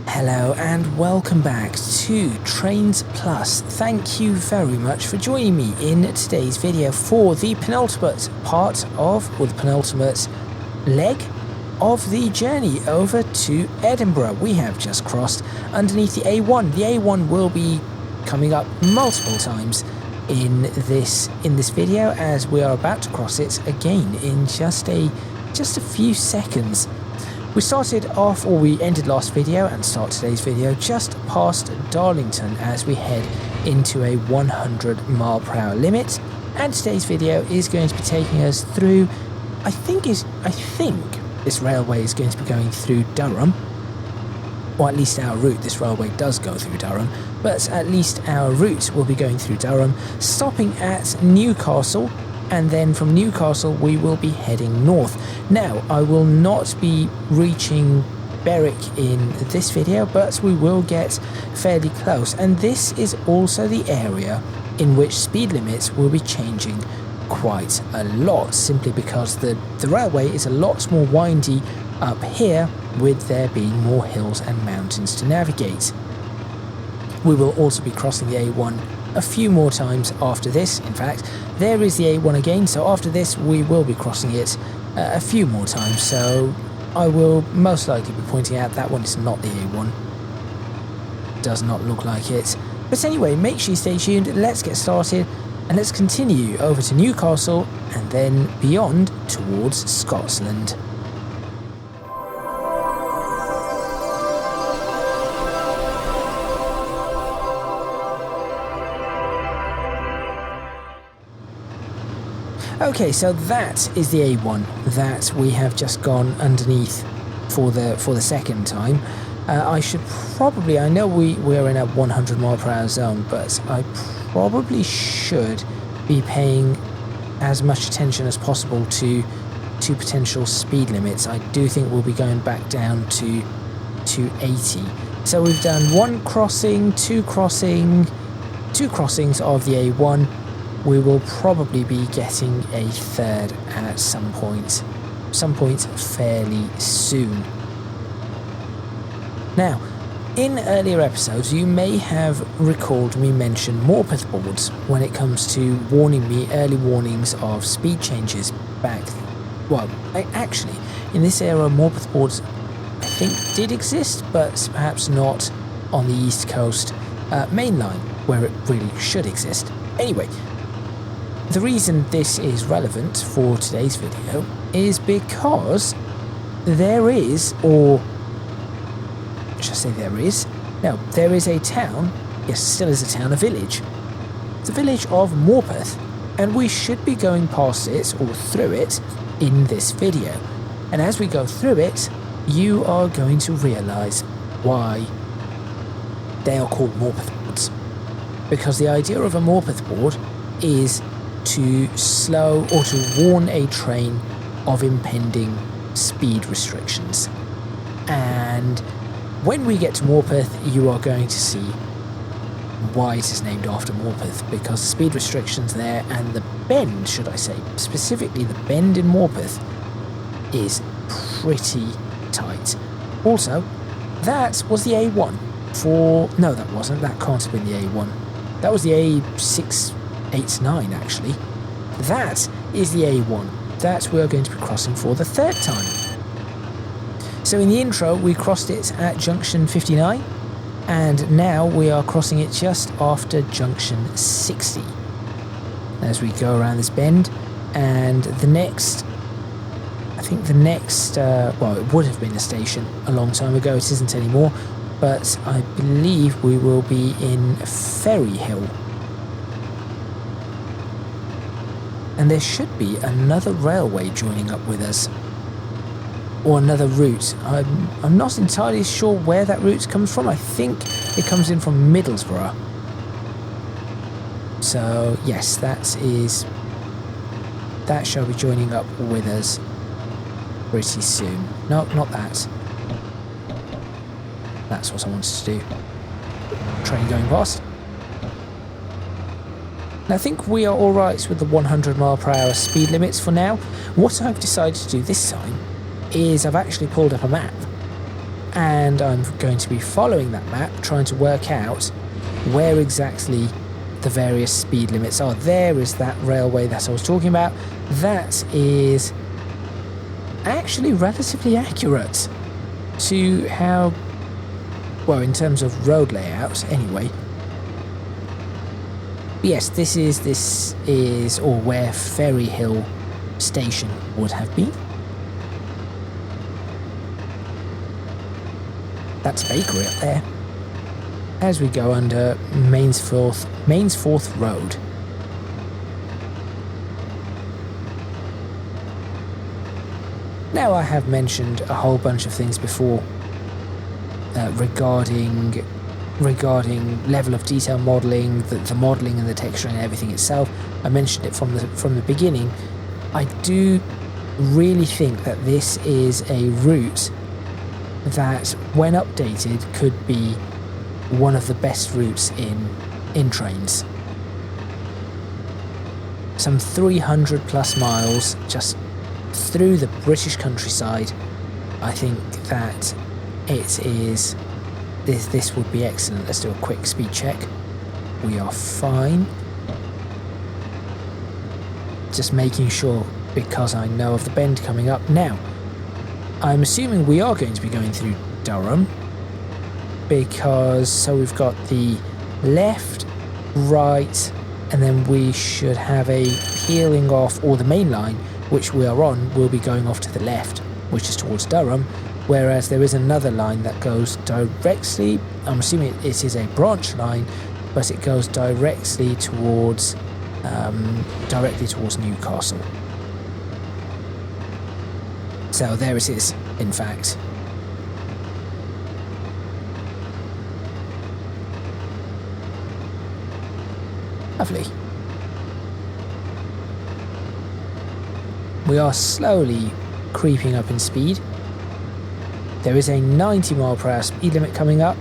Hello and welcome back to Trainz Plus. Thank you very much for joining me in today's video for the penultimate part of, or the penultimate leg of the journey over to Edinburgh. We have just crossed underneath the A1. The A1 will be coming up multiple times in this video as we are about to cross it again in just a few seconds. We started off, or we ended last video and start today's video just past Darlington as we head into a 100-mile-per-hour limit, and today's video is going to be taking us through, I think this railway is going to be going through Durham, or at least our route. This railway does go through Durham, but at least our route will be going through Durham, stopping at Newcastle, and then from Newcastle we will be heading north. Now, I will not be reaching Berwick in this video, but we will get fairly close, and this is also the area in which speed limits will be changing quite a lot, simply because the railway is a lot more windy up here, with there being more hills and mountains to navigate. We will also be crossing the A1 a few more times after this. In fact, there is the A1 again, so after this we will be crossing it a few more times, so I will most likely be pointing out that one is not the A1. Does not look like it. But anyway, make sure you stay tuned, let's get started, and let's continue over to Newcastle and then beyond towards Scotland. Okay, so that is the A1 that we have just gone underneath for the second time. I know we're in a 100-mile-per-hour zone, but I probably should be paying as much attention as possible to potential speed limits. I do think we'll be going back down to 80. So we've done one crossing, two crossings of the A1. We will probably be getting a third at some point fairly soon. Now, in earlier episodes, you may have recalled me mention Morpeth boards when it comes to warning me early warnings of speed changes back. Well, actually, in this era, Morpeth boards I think did exist, but perhaps not on the East Coast main line, where it really should exist. Anyway, the reason this is relevant for today's video is because there is a town, yes, still is a town, a village. The village of Morpeth, and we should be going past it or through it in this video. And as we go through it, you are going to realise why they are called Morpeth boards. Because the idea of a Morpeth board is to slow or to warn a train of impending speed restrictions. And when we get to Morpeth, you are going to see why it is named after Morpeth, because the speed restrictions there, and the bend, should I say, specifically the bend in Morpeth, is pretty tight. Also, that was the A1 no, that wasn't, that can't have been the A1. That was the A689 actually. That is the A1 that we are going to be crossing for the third time. So in the intro we crossed it at junction 59, and now we are crossing it just after junction 60 as we go around this bend. And the next, well, it would have been a station a long time ago, it isn't anymore, but I believe we will be in Ferry Hill. And there should be another railway joining up with us, or another route. I'm not entirely sure where that route comes from. I think it comes in from Middlesbrough. So yes, that shall be joining up with us pretty soon. No, not that. That's what I wanted to do. Train going past. And I think we are alright with the 100-mile-per-hour speed limits for now. What I've decided to do this time is I've actually pulled up a map, and and I'm going to be following that map, trying to work out where exactly the various speed limits are. There is that railway that I was talking about. That is actually relatively accurate to how, well, in terms of road layout anyway. Yes, this is or where Ferry Hill Station would have been. That's a bakery up there. As we go under Mainsforth Road. Now, I have mentioned a whole bunch of things before regarding level of detail modelling, the modelling and the texture and everything itself. I mentioned it from the beginning. I do really think that this is a route that, when updated, could be one of the best routes in Trainz. Some 300 plus miles just through the British countryside. I think that it is, this would be excellent. Let's do a quick speed check. We are fine. Just making sure, because I know of the bend coming up. Now, I'm assuming we are going to be going through Durham, because so we've got the left, right, and then we should have a peeling off, or the main line which we are on will be going off to the left, which is towards Durham, whereas there is another line that goes directly, I'm assuming it is a branch line, but it goes directly towards Newcastle. So there it is, in fact. Lovely. We are slowly creeping up in speed. There is a 90 mile per hour speed limit coming up,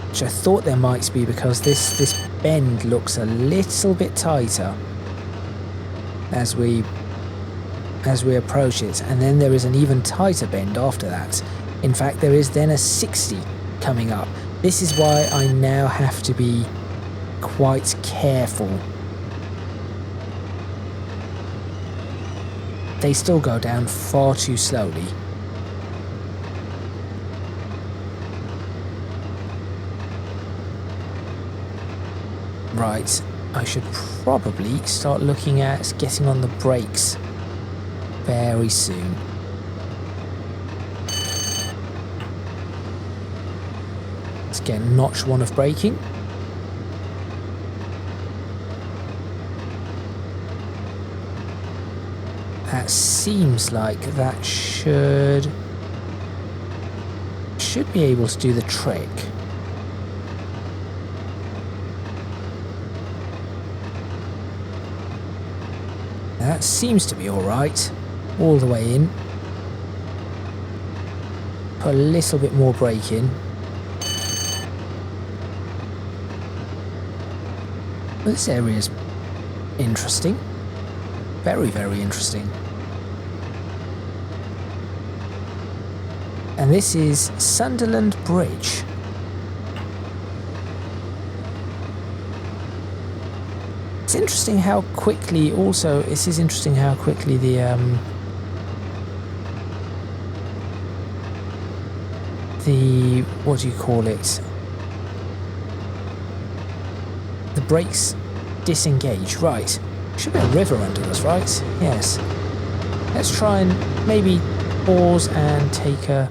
which I thought there might be, because this bend looks a little bit tighter as we approach it, and then there is an even tighter bend after that. In fact, there is then a 60 coming up. This is why I now have to be quite careful. They still go down far too slowly. Right, I should probably start looking at getting on the brakes very soon. Let's get notch 1 of braking. That seems like that should be able to do the trick. That seems to be alright. All the way in. Put a little bit more brake in. This area is interesting. Very, very interesting. And this is Sunderland Bridge. It's interesting how quickly, also, it is interesting how quickly the what do you call it? The brakes disengage. Right. Should be a river under us, right? Yes. Let's try and maybe pause and take a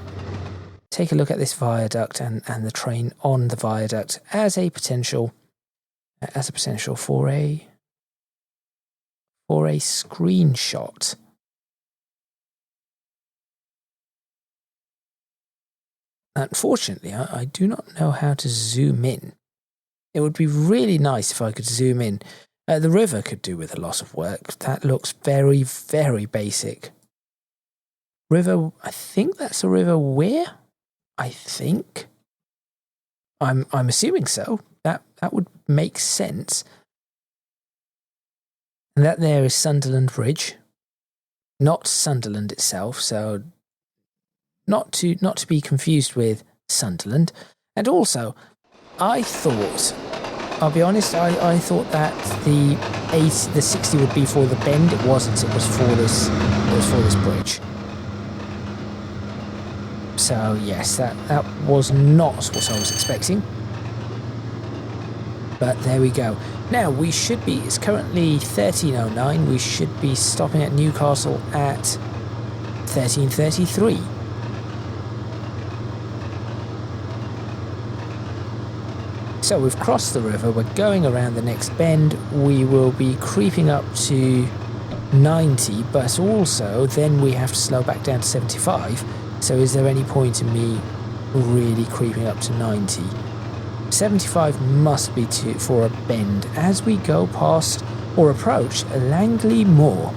look at this viaduct and the train on the viaduct as a potential for a screenshot. Unfortunately, I do not know how to zoom in. It would be really nice if I could zoom in. The river could do with a lot of work. That looks very, very basic. River, I think that's a river Wear. I think. I'm assuming so. That would make sense. And that there is Sunderland Bridge. Not Sunderland itself, so not to be confused with Sunderland. And also, I thought, I'll be honest, I thought that the 60 would be for the bend. It wasn't. It was for this bridge. So yes, that was not what I was expecting. But there we go. Now we should be, it's currently 13:09, we should be stopping at Newcastle at 13:33. So we've crossed the river, we're going around the next bend, we will be creeping up to 90, but also then we have to slow back down to 75. So is there any point in me really creeping up to 90? 75 must be for a bend as we go past or approach Langley Moor.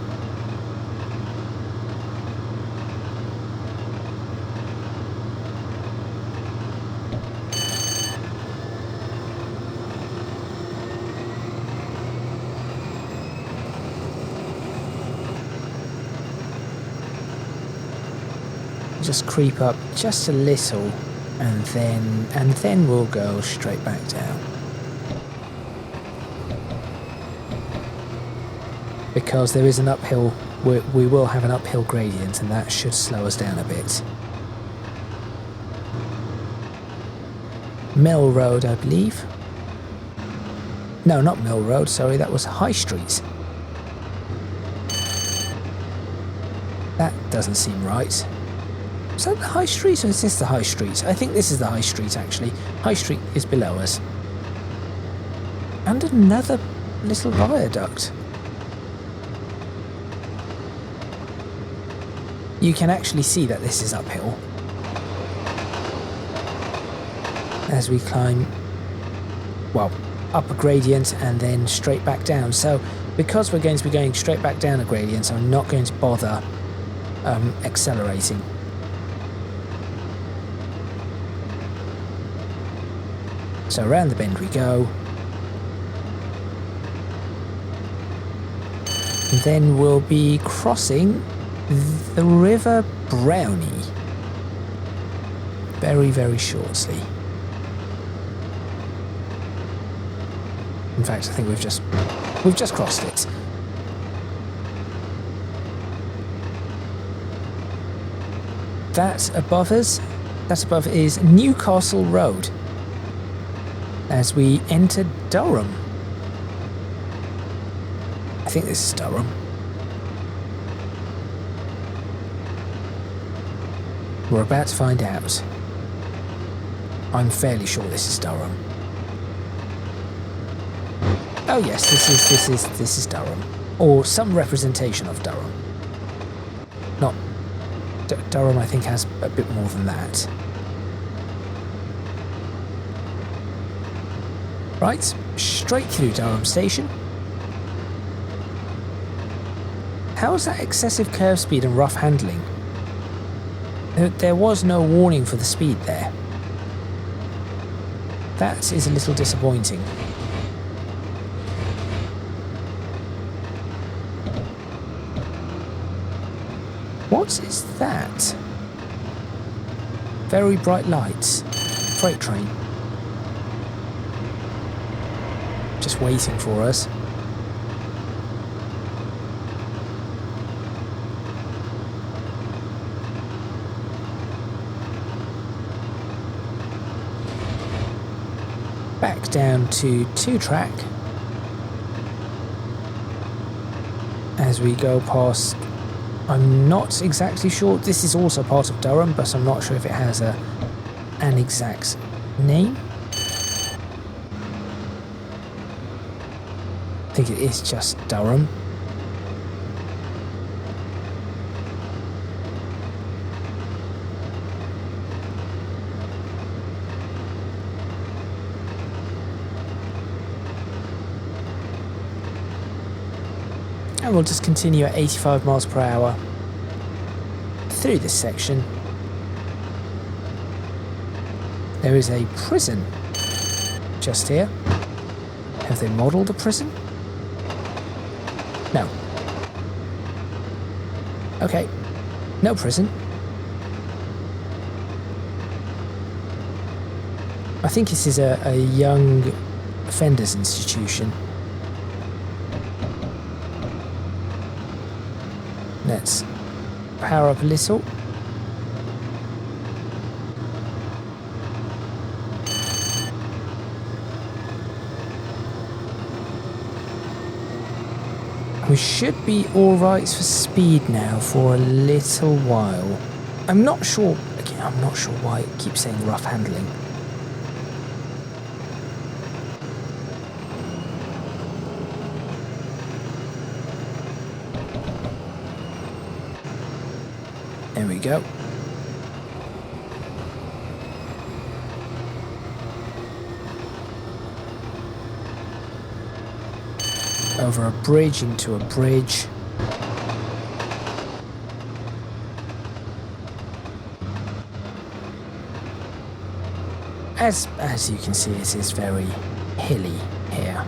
Just creep up just a little. And then we'll go straight back down. Because there is an uphill, we will have an uphill gradient, and that should slow us down a bit. Mill Road, I believe. No, not Mill Road, sorry, that was High Street. That doesn't seem right. Is that the High Street or is this the High Street? I think this is the High Street actually. High Street is below us. And another little viaduct. You can actually see that this is uphill. As we climb, well, up a gradient and then straight back down. So because we're going to be going straight back down a gradient, I'm not going to bother accelerating. So around the bend we go. And then we'll be crossing the River Brownie very, very shortly. In fact, I think we've just crossed it. That above us, that above is Newcastle Road. As we enter Durham. I think this is Durham. We're about to find out. I'm fairly sure this is Durham. Oh yes, this is Durham, or some representation of Durham. Not Durham. I think has a bit more than that. Right, straight through Durham Station. How is that excessive curve speed and rough handling? There was no warning for the speed there. That is a little disappointing. What is that? Very bright lights. Freight train. Just waiting for us. Back down to 2-track as we go past. I'm not exactly sure. This is also part of Durham, but I'm not sure if it has an exact name. I think it is just Durham. And we'll just continue at 85 miles per hour through this section. There is a prison just here. Have they modelled a prison? No. Okay, no prison. I think this is a young offenders institution. Let's power up a little. We should be alright for speed now for a little while. I'm not sure, again, I'm not sure why it keeps saying rough handling. There we go. Over a bridge into a bridge. As you can see, it is very hilly here.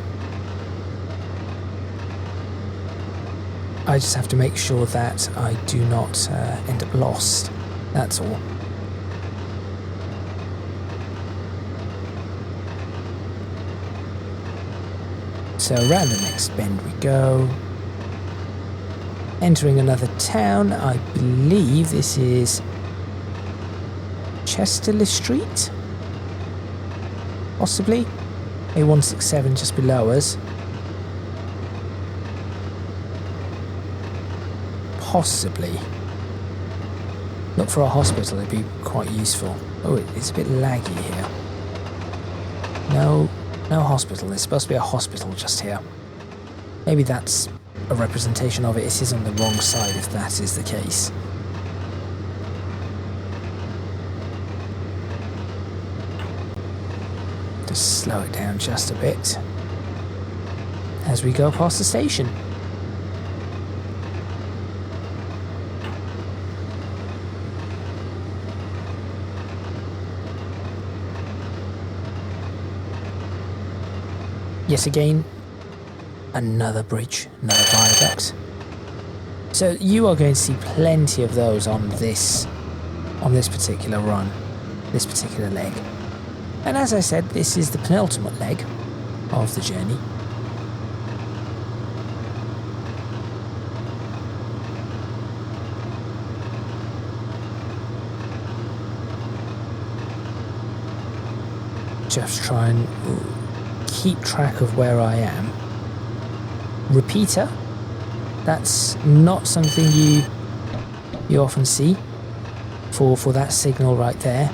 I just have to make sure that I do not end up lost, that's all. So around the next bend we go. Entering another town, I believe this is Chesterley Street? Possibly? A167 just below us. Possibly. Look for a hospital, it'd be quite useful. Oh, it's a bit laggy here. No hospital. There's supposed to be a hospital just here. Maybe that's a representation of it. It is on the wrong side if that is the case. Just slow it down just a bit as we go past the station. Yes, again, another bridge, another viaduct. So you are going to see plenty of those on this particular run, this particular leg. And as I said, this is the penultimate leg of the journey. Just try and keep track of where I am. Repeater, that's not something you often see for that signal right there.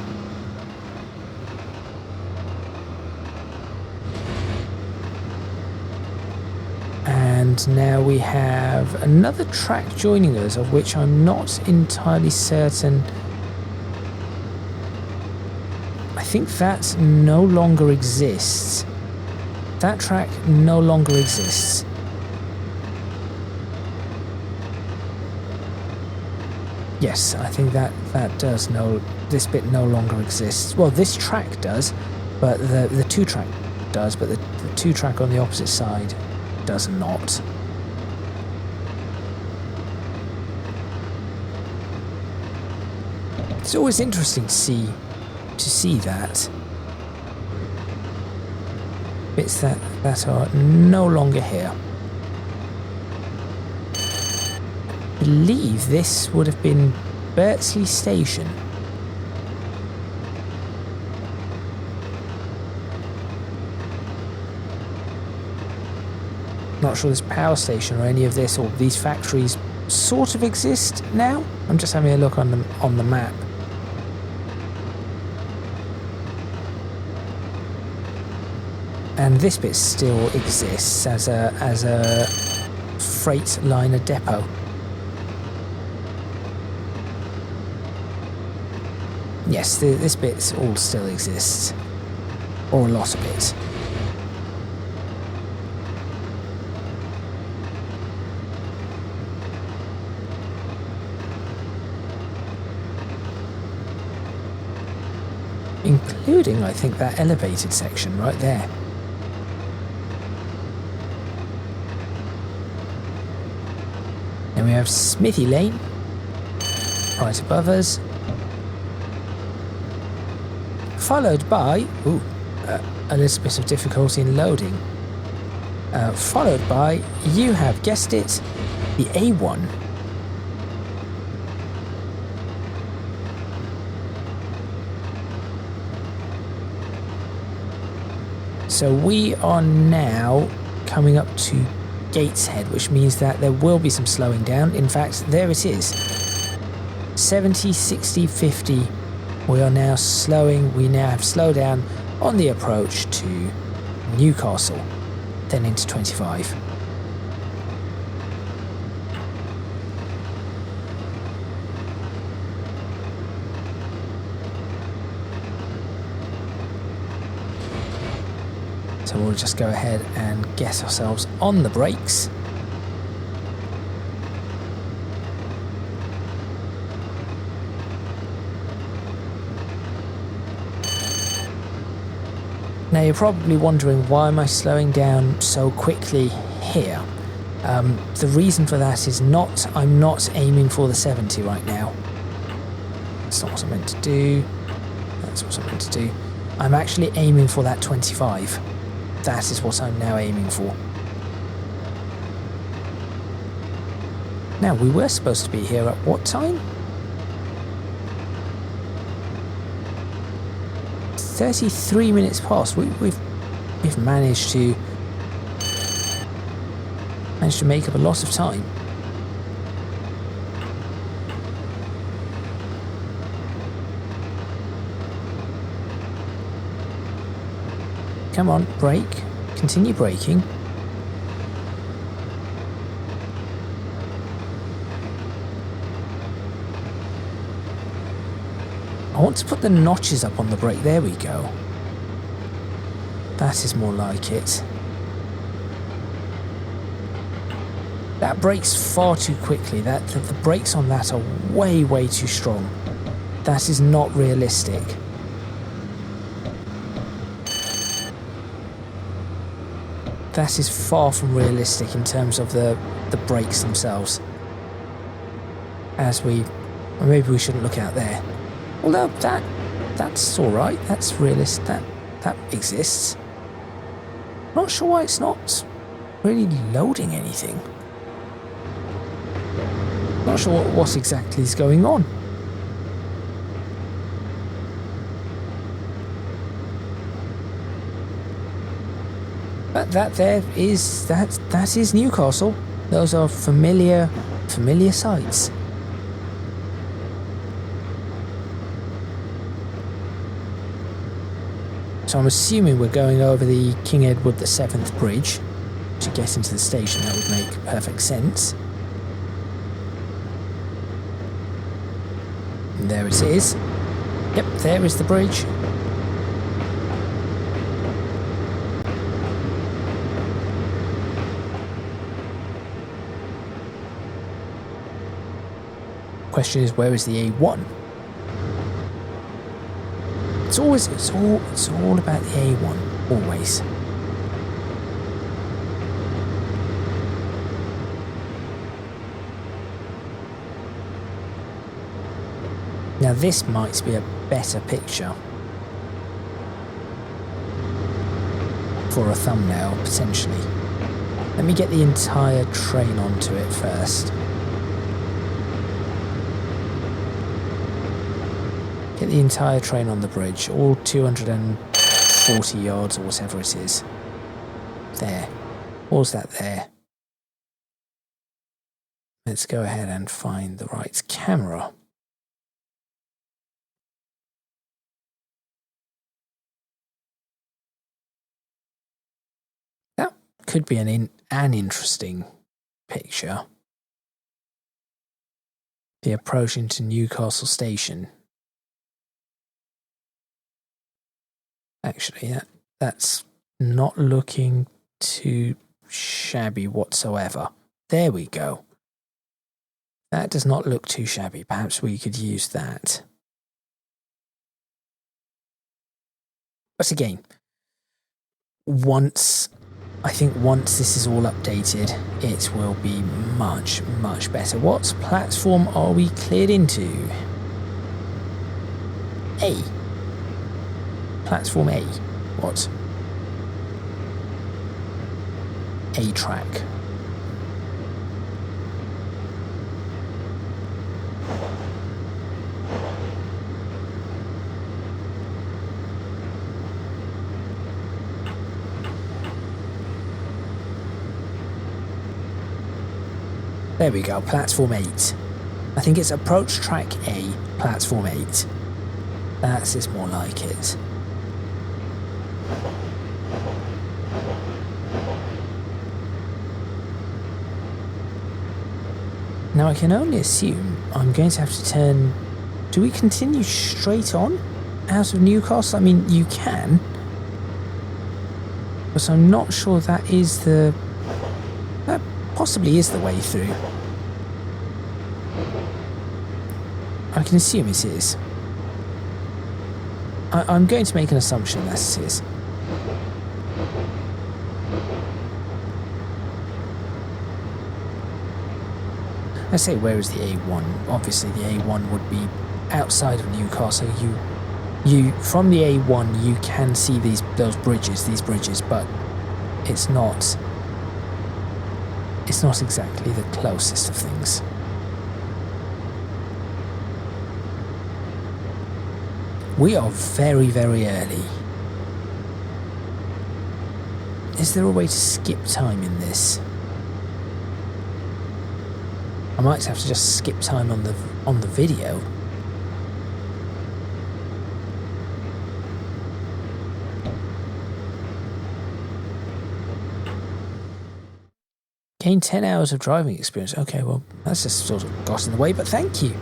And now we have another track joining us, of which I'm not entirely certain. I think that no longer exists. That track no longer exists. Yes, I think that does this bit no longer exists. Well, this track does, but the two track does, but the two track on the opposite side does not. It's always interesting to see that. Bits that are no longer here. I believe this would have been Bertsley Station. Not sure this power station or any of this or these factories sort of exist now. I'm just having a look on the map. And this bit still exists as a freight liner depot. Yes, this bit all still exists, or a lot of it. Including, I think, that elevated section right there. Then we have Smithy Lane, right above us. followed by a little bit of difficulty in loading. Followed by, you have guessed it, the A1. So we are now coming up to Gateshead, which means that there will be some slowing down. In fact, there it is. 70, 60, 50. We are now slowing. We now have slowed down on the approach to Newcastle, then into 25. So we'll just go ahead and get ourselves on the brakes. Now you're probably wondering, why am I slowing down so quickly here? The reason for that is I'm not aiming for the 70 right now. That's not what I'm meant to do. That's what I'm meant to do. I'm actually aiming for that 25. That is what I'm now aiming for. Now, we were supposed to be here at what time? 33 minutes past. We've managed to make up a lot of time. Come on, brake. Continue braking. I want to put the notches up on the brake. There we go. That is more like it. That brakes far too quickly. The brakes on that are way too strong. That is not realistic. That is far from realistic in terms of the brakes themselves. Maybe we shouldn't look out there. Although that's all right. That's realistic. That exists. Not sure why it's not really loading anything. Not sure what exactly is going on. But that is Newcastle. Those are familiar sights. So I'm assuming we're going over the King Edward VII Bridge to get into the station. That would make perfect sense. And there it is. Yep, there is the bridge. Question is, where is the A1? It's all about the A1, always. Now this might be a better picture for a thumbnail, potentially. Let me get the entire train onto it first. Get the entire train on the bridge, all 240 yards or whatever it is. There. What's that there? Let's go ahead and find the right camera. That could be an interesting picture. The approach into Newcastle station. Actually, that's not looking too shabby whatsoever. There we go. That does not look too shabby. Perhaps we could use that. But again, once this is all updated, it will be much better. What platform are we cleared into? A. Platform A. What? A track. There we go, platform 8. I think it's approach track A, platform 8. That is more like it. Now I can only assume I'm going to have to turn... Do we continue straight on out of Newcastle? I mean, you can. But I'm not sure that is the... That possibly is the way through. I can assume it is. I'm going to make an assumption that it is. I say, where is the A1? Obviously the A1 would be outside of Newcastle. You from the A1 you can see these bridges, but it's not exactly the closest of things. We are very, very early. Is there a way to skip time in this? I might have to just skip time on the video. Gain 10 hours of driving experience. Okay, well, that's just sort of got in the way, but thank you.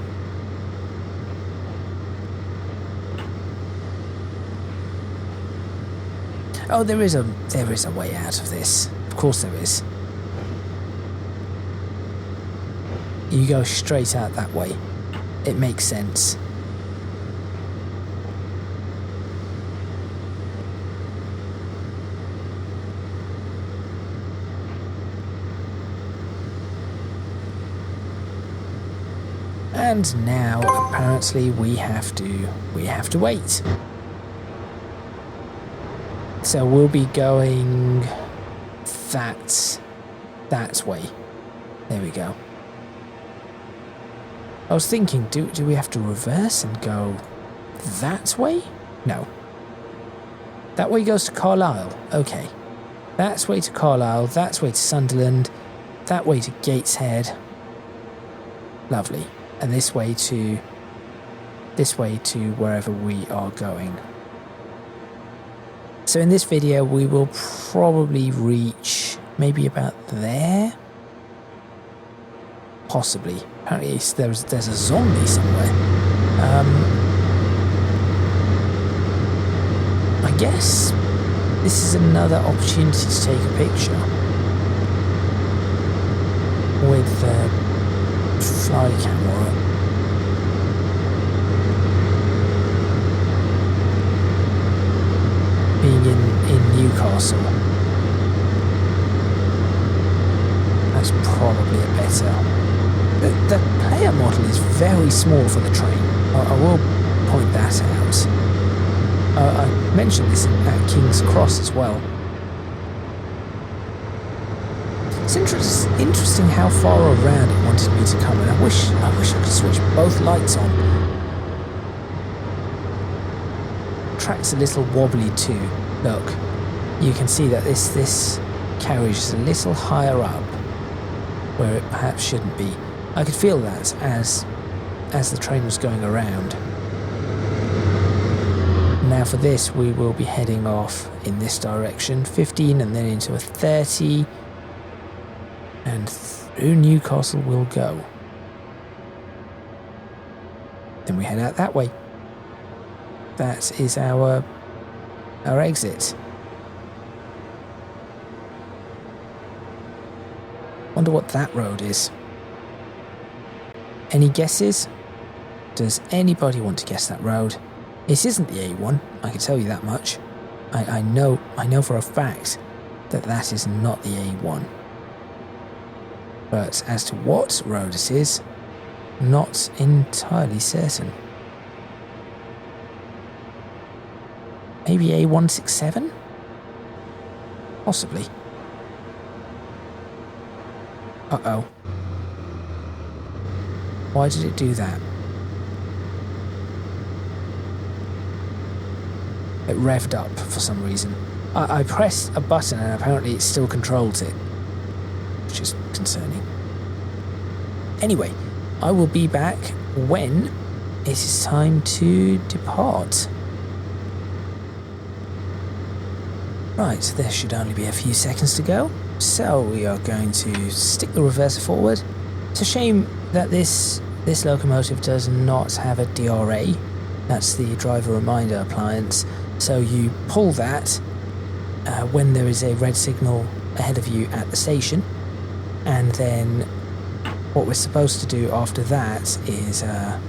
Oh, there is a way out of this. Of course there is. You go straight out that way. It makes sense. And now apparently we have to wait. So we'll be going that way. There we go. I was thinking, do we have to reverse and go that way? No. That way goes to Carlisle. Okay. That's way to Carlisle, that's way to Sunderland, that way to Gateshead. Lovely. And this way to wherever we are going. So in this video we will probably reach maybe about there. Possibly. Apparently there's a zombie somewhere. I guess this is another opportunity to take a picture with fly camera. Being in Newcastle. That's probably a better... The player model is very small for the train. I will point that out. I mentioned this at King's Cross as well. It's interesting how far around it wanted me to come, and I wish I could switch both lights on. Track's a little wobbly too. Look, you can see that this carriage is a little higher up, where it perhaps shouldn't be. I could feel that as the train was going around. Now for this we will be heading off in this direction, 15 and then into a 30, and through Newcastle we'll go. Then we head out that way. That is our exit. Wonder what that road is. Any guesses? Does anybody want to guess that road? It isn't the A1, I can tell you that much. I know for a fact that is not the A1. But as to what road it is, not entirely certain. Maybe A167? Possibly. Uh-oh. Why did it do that? It revved up for some reason. I pressed a button and apparently it still controls it, which is concerning. Anyway, I will be back when it is time to depart. Right, there should only be a few seconds to go. So we are going to stick the reverser forward. It's a shame that this locomotive does not have a DRA. That's the driver reminder appliance. So you pull that when there is a red signal ahead of you at the station, and then what we're supposed to do after that is yeah,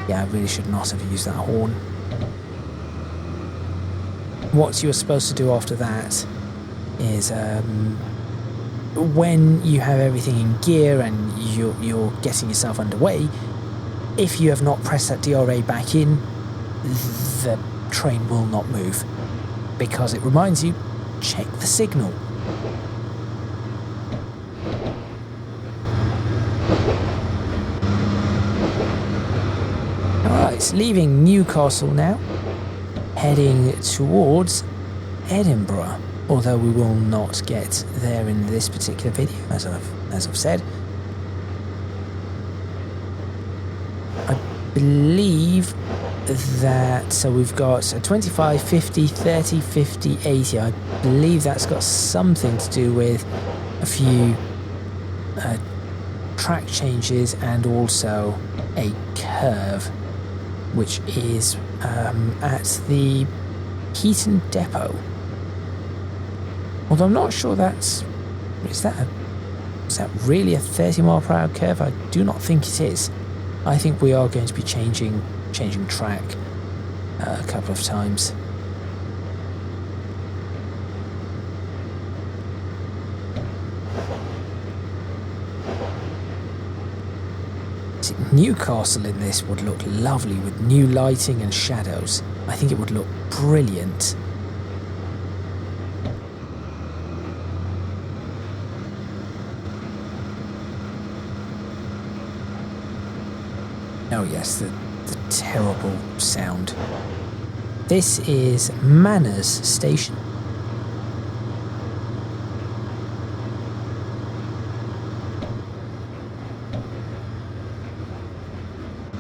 I really should not have used that horn. What you're supposed to do after that is when you have everything in gear and you're getting yourself underway, if you have not pressed that DRA back in, the train will not move, because it reminds you, check the signal. Alright, leaving Newcastle now, heading towards Edinburgh, although we will not get there in this particular video, as I've said. I believe that, so we've got a 25, 50, 30, 50, 80. I believe that's got something to do with a few track changes and also a curve, which is at the Heaton Depot. Although I'm not sure is that really a 30 mile per hour curve? I do not think it is. I think we are going to be changing track a couple of times. See, Newcastle in this would look lovely with new lighting and shadows. I think it would look brilliant. Oh yes, the terrible sound. This is Manners Station.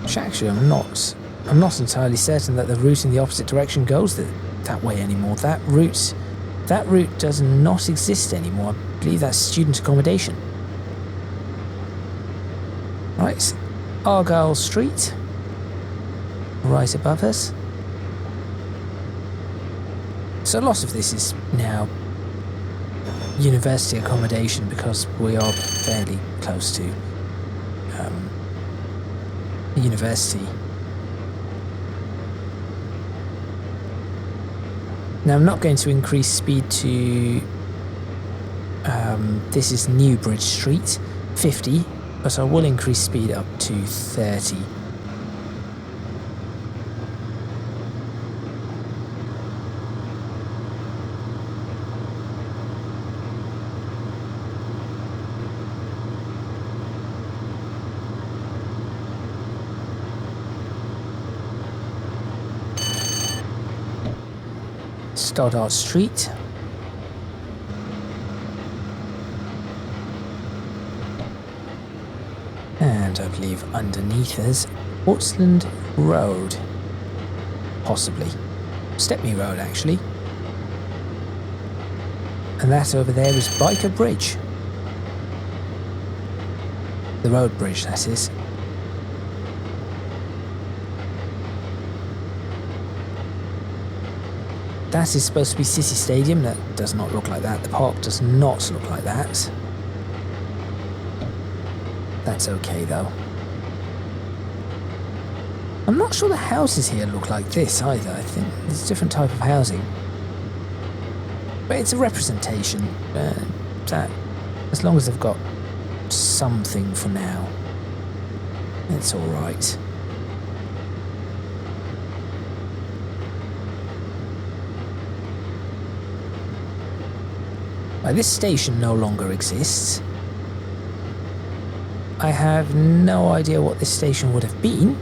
Which actually I'm not entirely certain that the route in the opposite direction goes that way anymore. That route does not exist anymore. I believe that's student accommodation. Right, Argyle Street, right above us. So a lot of this is now university accommodation because we are fairly close to the university. Now I'm not going to increase speed to this is Newbridge Street, 50, but I will increase speed up to 30. Stoddart Street. And I believe underneath us, Portland Road. Possibly. Stepney Road, actually. And that over there is Biker Bridge. The road bridge, that is. That is supposed to be City Stadium. That does not look like that. The park does not look like that. That's okay though. I'm not sure the houses here look like this either. I think it's a different type of housing. But it's a representation. That, as long as they've got something for now, it's alright. This station no longer exists. I have no idea what this station would have been.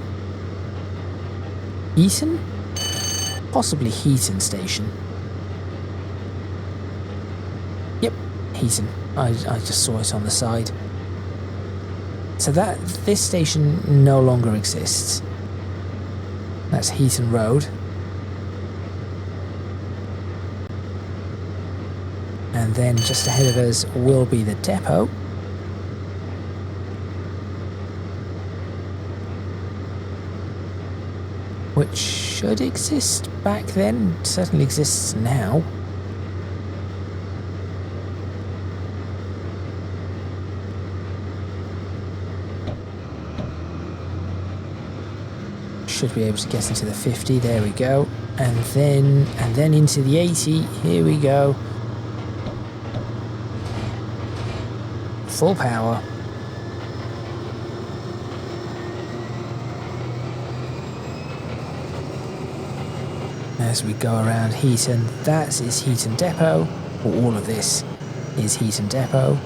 Heaton? Possibly Heaton Station. Yep, Heaton. I just saw it on the side. So this station no longer exists. That's Heaton Road. And then just ahead of us will be the depot. Which should exist back then, certainly exists now. Should be able to get into the 50, there we go. And then into the 80, here we go. Full power. As we go around Heaton, that is Heaton Depot, or all of this is Heaton Depot.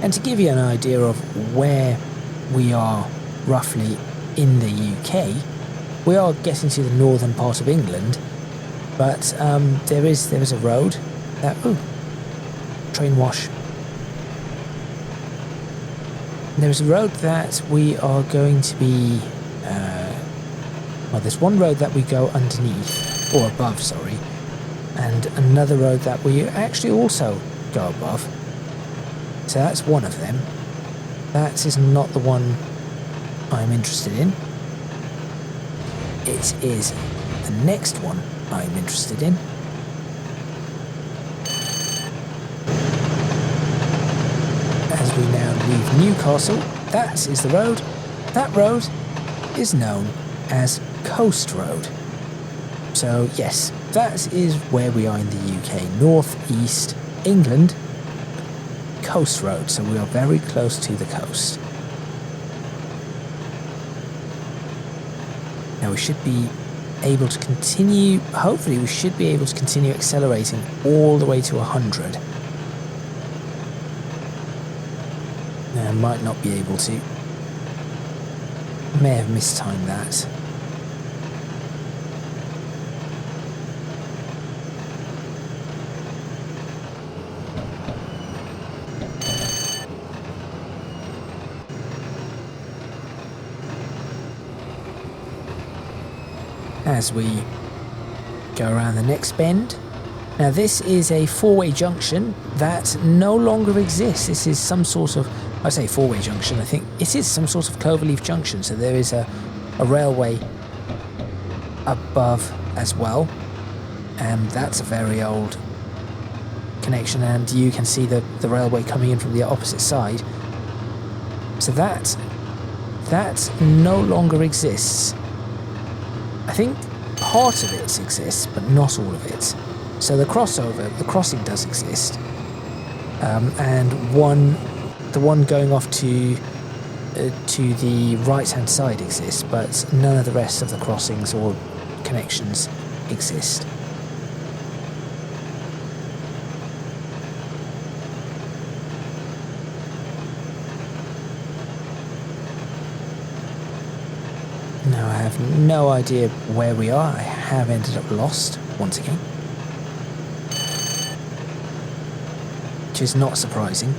And to give you an idea of where we are roughly in the UK, we are getting to the northern part of England, but there is a road that, train wash. There is a road that we are going to be, well, there's one road that we go underneath, or above, sorry, and another road that we actually also go above. So that's one of them. That is not the one I'm interested in. It is the next one I'm interested in. As we now leave Newcastle, that is the road. That road is known as Coast Road. So yes, that is where we are in the UK, North East England. Coast Road, so we are very close to the coast. Now we should be able to continue, hopefully we should be able to continue accelerating all the way to 100. Now I might not be able to. May have mistimed that. As we go around the next bend. Now this is a four-way junction that no longer exists. This is some sort of, I say four-way junction, I think it is some sort of cloverleaf junction, so there is a railway above as well, and that's a very old connection, and you can see the railway coming in from the opposite side. So that no longer exists. I think part of it exists, but not all of it. So the crossing does exist, and the one going off to the right-hand side exists, but none of the rest of the crossings or connections exist. Now I have no idea where we are. I have ended up lost once again, which is not surprising.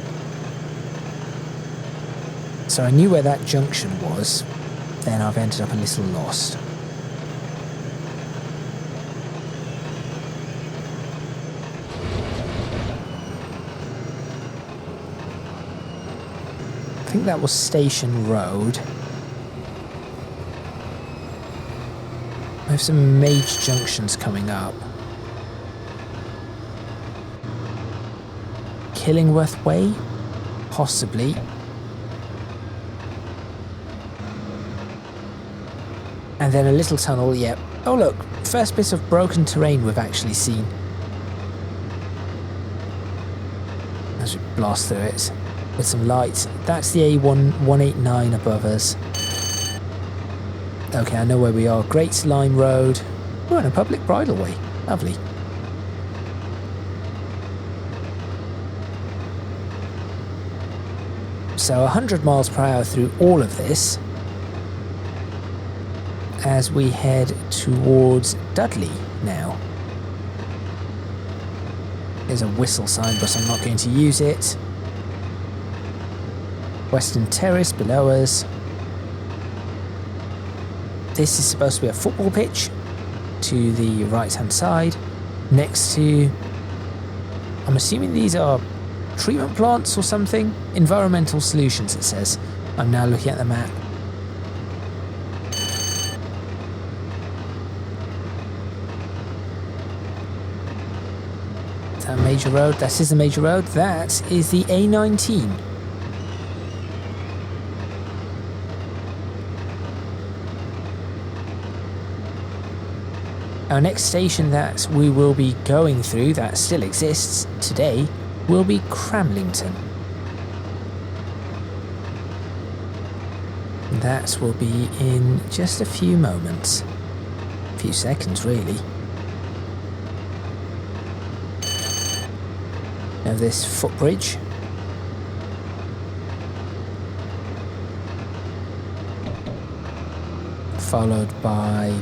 So I knew where that junction was, then I've ended up a little lost. I think that was Station Road. I have some major junctions coming up. Killingworth Way? Possibly. And then a little tunnel, yep. Oh look, first bit of broken terrain we've actually seen. as we blast through it with some light. That's the A189 above us. Okay, I know where we are. Great Lime Road. We're on a public bridleway. Lovely. So 100 miles per hour through all of this as we head towards Dudley now. There's a whistle sign, but I'm not going to use it. Western Terrace below us. This is supposed to be a football pitch to the right hand side next to, I'm assuming these are treatment plants or something. Environmental Solutions, it says. I'm now looking at the map. Is that a major road? That is a major road. That is the A19. Our next station that we will be going through, that still exists today, will be Cramlington. That will be in just a few moments. A few seconds, really. Now this footbridge. Followed by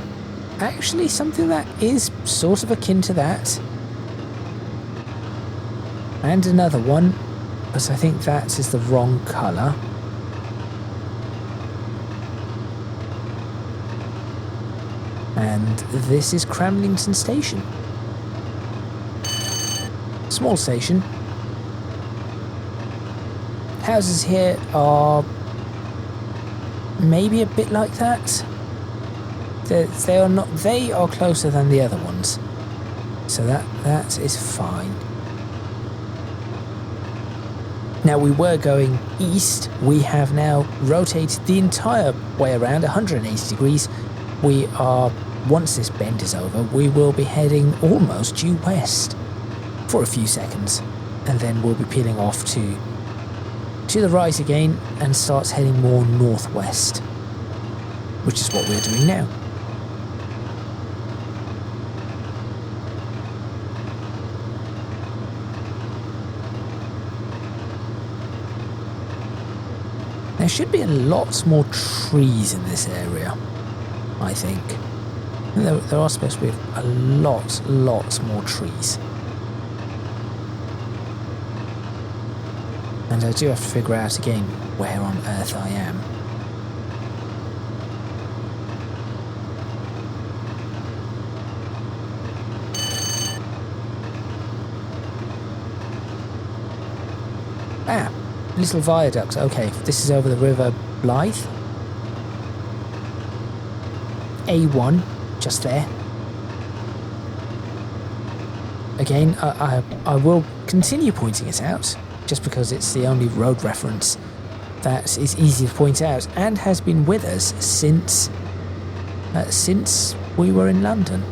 actually something that is sort of akin to that. And another one, but I think that is the wrong colour. And this is Cramlington Station. Small station. Houses here are maybe a bit like that. They are not. They are closer than the other ones, so that is fine. Now we were going east. We have now rotated the entire way around 180 degrees. We are, once this bend is over, we will be heading almost due west for a few seconds, and then we'll be peeling off to the right again and start heading more northwest, which is what we're doing now. There should be a lot more trees in this area, I think. There are supposed to be a lots more trees. And I do have to figure out again where on earth I am. Ah, little viaduct. Okay, this is over the River Blythe. A1, just there. Again, I will continue pointing it out, just because it's the only road reference that is easy to point out and has been with us since we were in London.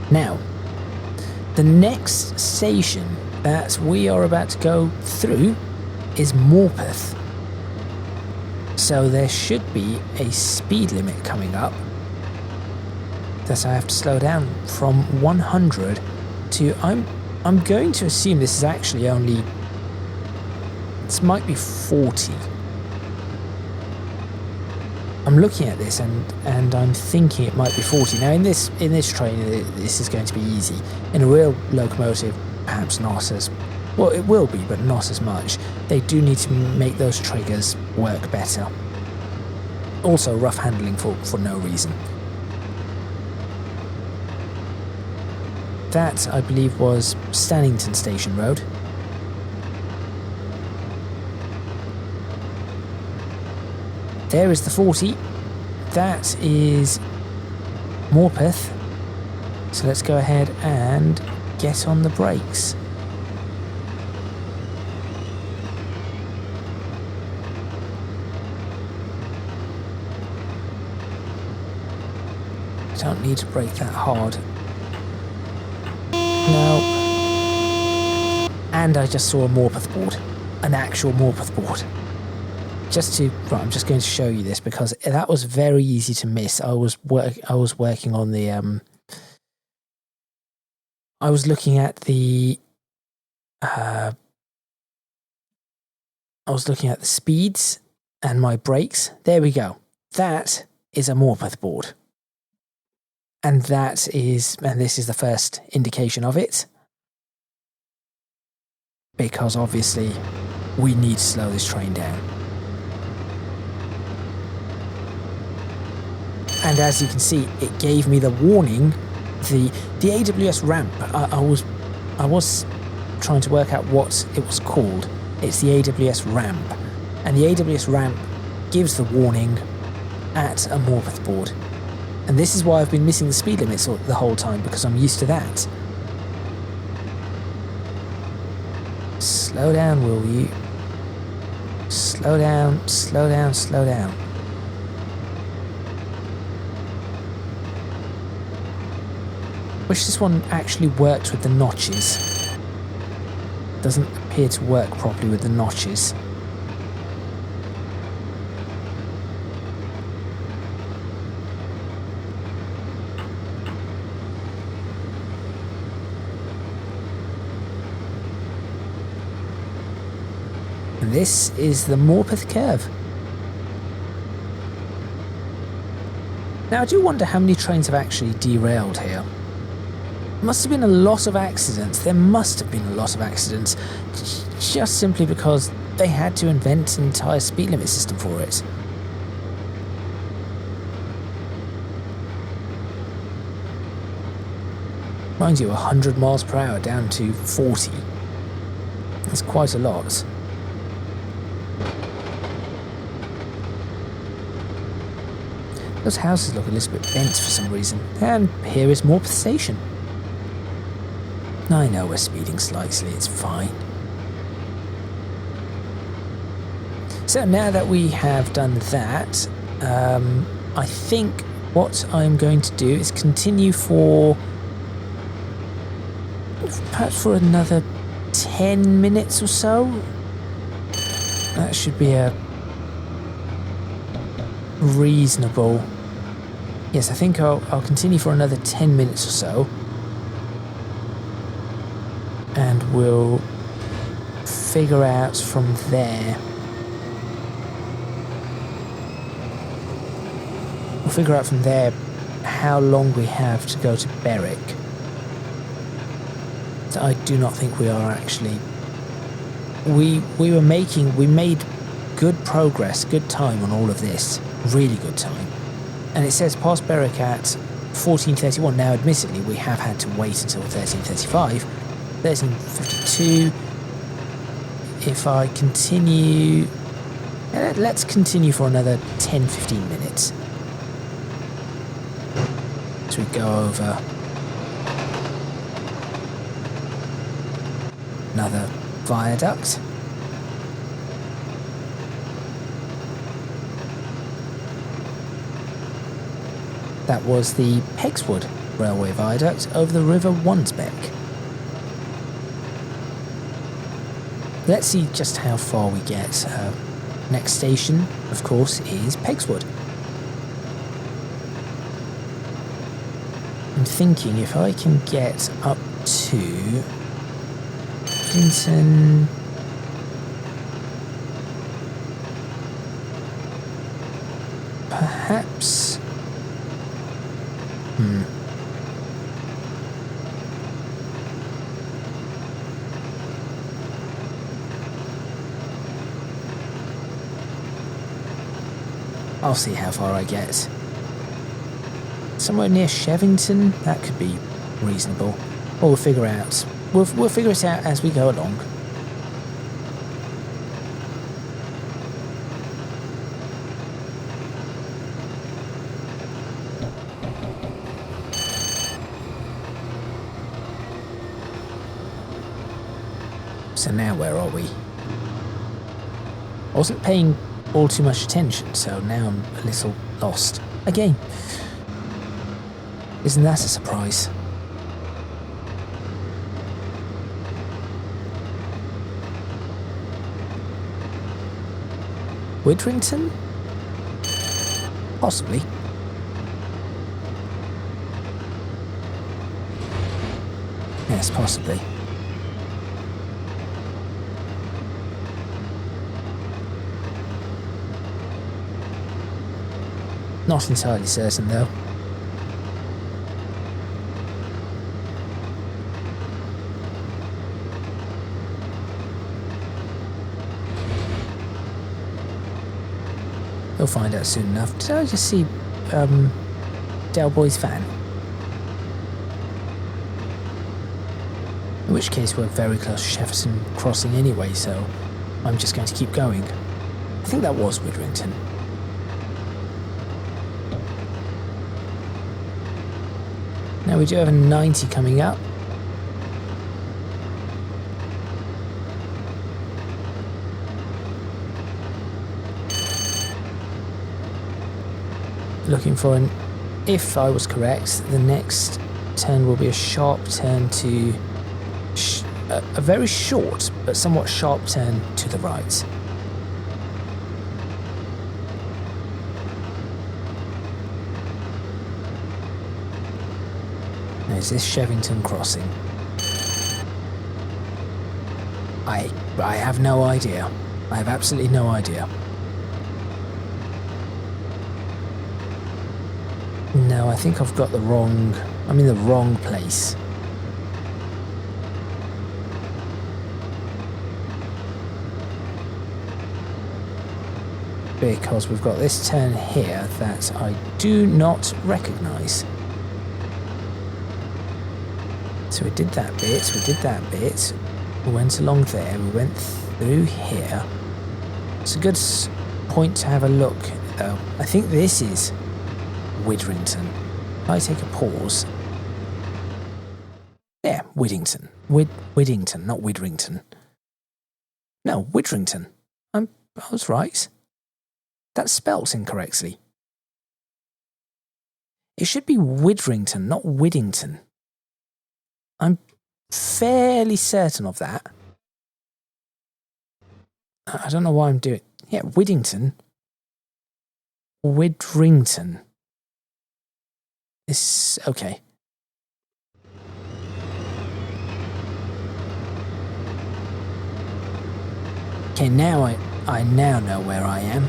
Now, the next station that we are about to go through is Morpeth. So there should be a speed limit coming up that I have to slow down from 100 to, I'm going to assume this is actually only, this might be 40. I'm looking at this and I'm thinking it might be 40. Now in this train this is going to be easy. In a real locomotive, perhaps not as, well it will be, but not as much. They do need to make those triggers work better. Also rough handling for no reason. That, I believe, was Stannington Station Road. There is the 40. That is Morpeth. So let's go ahead and get on the brakes. I don't need to brake that hard. No. And I just saw a Morpeth board. An actual Morpeth board. Right, I'm just going to show you this because that was very easy to miss. I was working on the I was looking at the speeds and my brakes. There we go. That is a Morpeth board. And this is the first indication of it. Because obviously we need to slow this train down. And as you can see, it gave me the warning, the AWS ramp. I was trying to work out what it was called. It's the AWS ramp. And the AWS ramp gives the warning at a Morpeth board. And this is why I've been missing the speed limits the whole time, because I'm used to that. Slow down, will you? Slow down, slow down, slow down. Wish this one actually worked with the notches. Doesn't appear to work properly with the notches. And this is the Morpeth curve. Now I do wonder how many trains have actually derailed here. Must have been a lot of accidents. There must have been a lot of accidents, just simply because they had to invent an entire speed limit system for it. Mind you, 100 miles per hour down to 40. That's quite a lot. Those houses look a little bit bent for some reason. And here is Morpeth Station. I know we're speeding slightly, it's fine. So now that we have done that, I think what I'm going to do is continue perhaps for another 10 minutes or so. That should be a reasonable... Yes, I think I'll continue for another 10 minutes or so. And we'll figure out from there. We'll figure out from there how long we have to go to Berwick. So I do not think we are actually. We made good progress, good time on all of this, really good time. And it says past Berwick at 14:31. Now, admittedly, we have had to wait until 13:35. 13:52. If I continue, let's continue for another 10-15 minutes. As we go over another viaduct. That was the Pegswood Railway Viaduct over the River Wansbeck. Let's see just how far we get. Next station, of course, is Pegswood. I'm thinking if I can get up to Clinton... Perhaps... I'll see how far I get. Somewhere near Shevington, that could be reasonable. Or we'll figure out. We'll figure it out as we go along. So now where are we? I wasn't paying all too much attention, so now I'm a little lost again. Isn't that a surprise? Widrington? Possibly. Yes, possibly. Not entirely certain though. We'll find out soon enough. Did I just see Del Boy's van? In which case we're very close to Shepperton Crossing anyway, so I'm just going to keep going. I think that was Widrington. Now we do have a 90 coming up. Looking for an, if I was correct, the next turn will be a sharp turn to, a very short but somewhat sharp turn to the right. Now is this Shevington Crossing? I have no idea. I have absolutely no idea. No, I think I've got the wrong... I'm in the wrong place. Because we've got this turn here that I do not recognise. So we did that bit, we did that bit. We went along there, we went through here. It's a good point to have a look, though. I think this is Widrington. I take a pause. Yeah, Widdington. Widdington, not Widrington. No, Widrington. I was right. That's spelt incorrectly. It should be Widrington, not Widdington. I'm fairly certain of that. I don't know why I'm doing... Yeah, Widdington. Widrington. It's okay. Okay, now I now know where I am.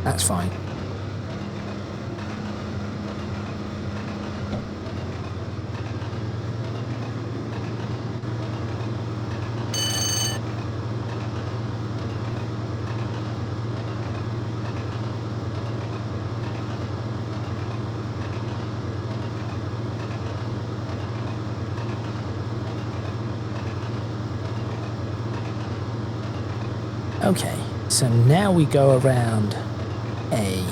That's fine. Okay, so now we go around a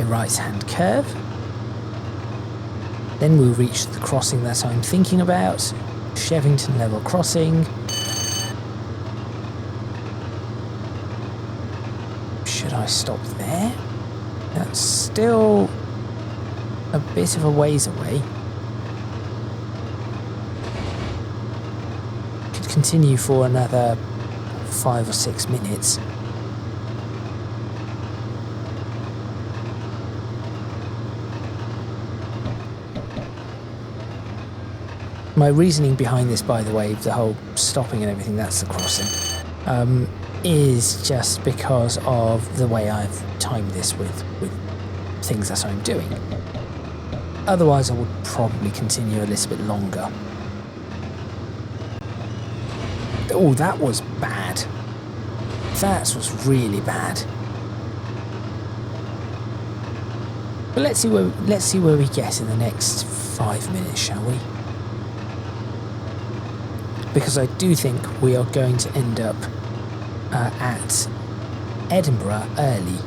right-hand curve. Then we'll reach the crossing that I'm thinking about, Shevington Level Crossing. Should I stop there? That's still a bit of a ways away. Continue for another 5 or 6 minutes. My reasoning behind this, by the way, the whole stopping and everything, that's the crossing, is just because of the way I've timed this with things that I'm doing. Otherwise I would probably continue a little bit longer. Oh, that was bad. That was really bad. But let's see where we get in the next 5 minutes, shall we? Because I do think we are going to end up at Edinburgh early.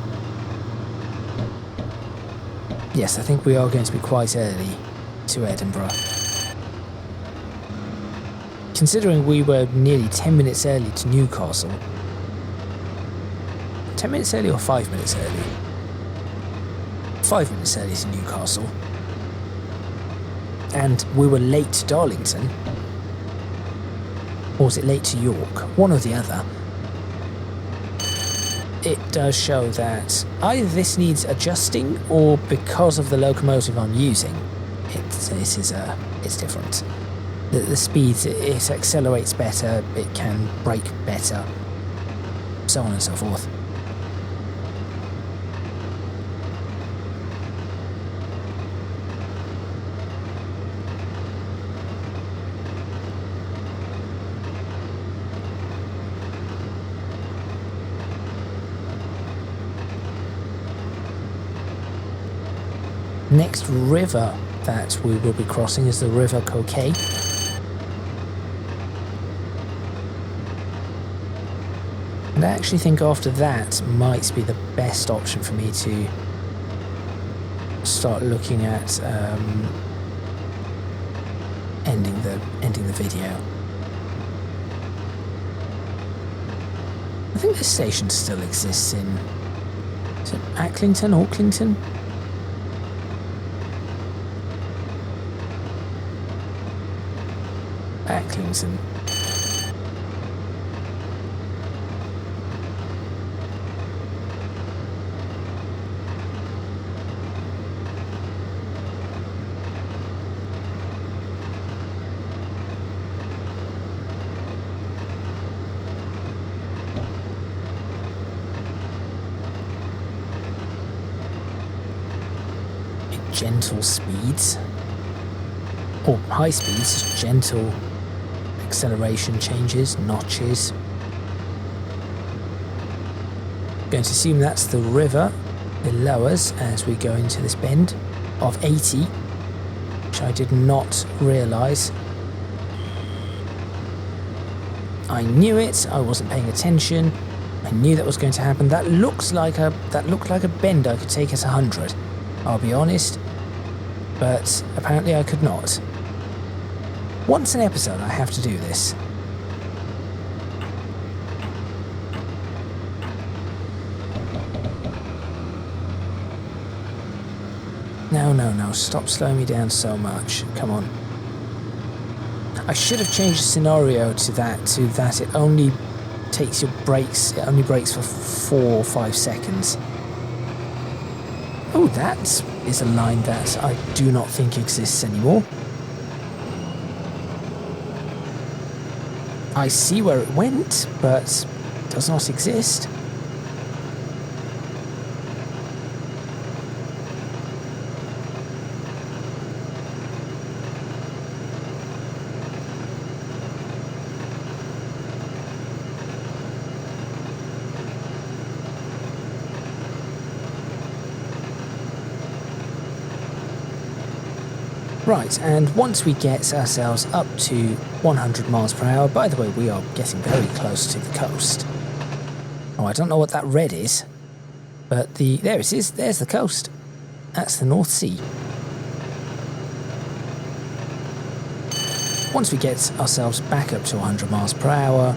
Yes, I think we are going to be quite early to Edinburgh. Considering we were nearly 10 minutes early to Newcastle. 10 minutes early or 5 minutes early? 5 minutes early to Newcastle. And we were late to Darlington. Or was it late to York? One or the other. It does show that either this needs adjusting, or because of the locomotive I'm using, it's different. The speeds, it accelerates better, it can brake better, so on and so forth. Next river that we will be crossing is the River Coquet. And I actually think after that might be the best option for me to start looking at ending the video. I think this station still exists in, is it Acklington, Aucklington? Acklington. Gentle speeds, or high speeds, gentle acceleration changes, notches. Going to assume that's the river below us as we go into this bend of 80, which I did not realise. I knew it, I wasn't paying attention, I knew that was going to happen. That looked like a bend I could take at 100, I'll be honest, but apparently I could not. Once an episode I have to do this. No, stop slowing me down so much. Come on. I should have changed the scenario to that it only takes your brakes, it only brakes for 4 or 5 seconds. Oh, that is a line that I do not think exists anymore. I see where it went, but does not exist. Right, and once we get ourselves up to 100 miles per hour, by the way, we are getting very close to the coast. Oh, I don't know what that red is, but there it is, there's the coast. That's the North Sea. Once we get ourselves back up to 100 miles per hour,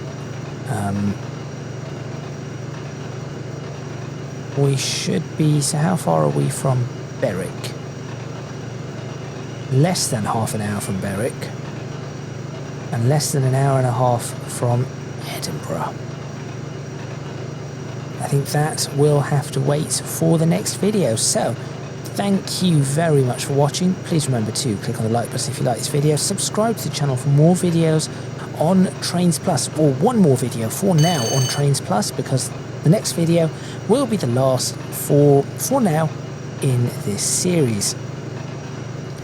we should be, so how far are we from Berwick? Less than half an hour from Berwick, and less than an hour and a half from Edinburgh. I think that will have to wait for the next video. So, thank you very much for watching. Please remember to click on the like button if you like this video. Subscribe to the channel for more videos on Trainz Plus, or one more video for now on Trainz Plus, because the next video will be the last for now in this series.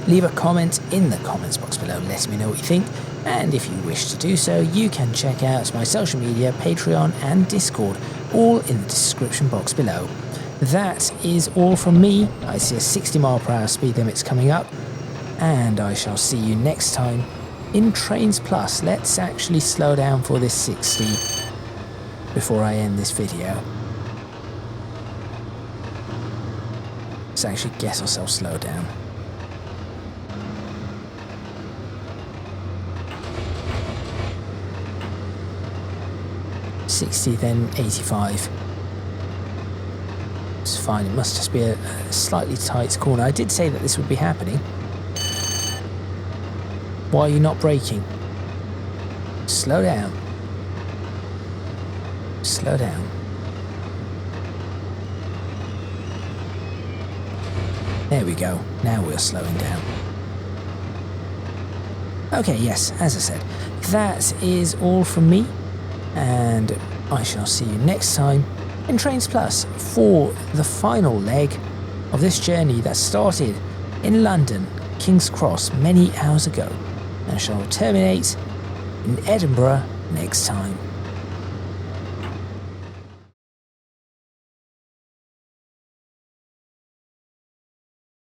Leave a comment in the comments box below, let me know what you think, and if you wish to do so, you can check out my social media, Patreon and Discord, all in the description box below. That is all from me. I see a 60 mile per hour speed limit's coming up, and I shall see you next time in Trainz Plus. Let's actually slow down for this 60 before I end this video. Let's actually get ourselves slowed down. 60, then 85. It's fine, it must just be a slightly tight corner. I did say that this would be happening. Why are you not braking? Slow down. Slow down. There we go. Now we're slowing down. Okay, yes, as I said, that is all from me, and I shall see you next time in Trainz Plus for the final leg of this journey that started in London, King's Cross, many hours ago, and shall terminate in Edinburgh next time.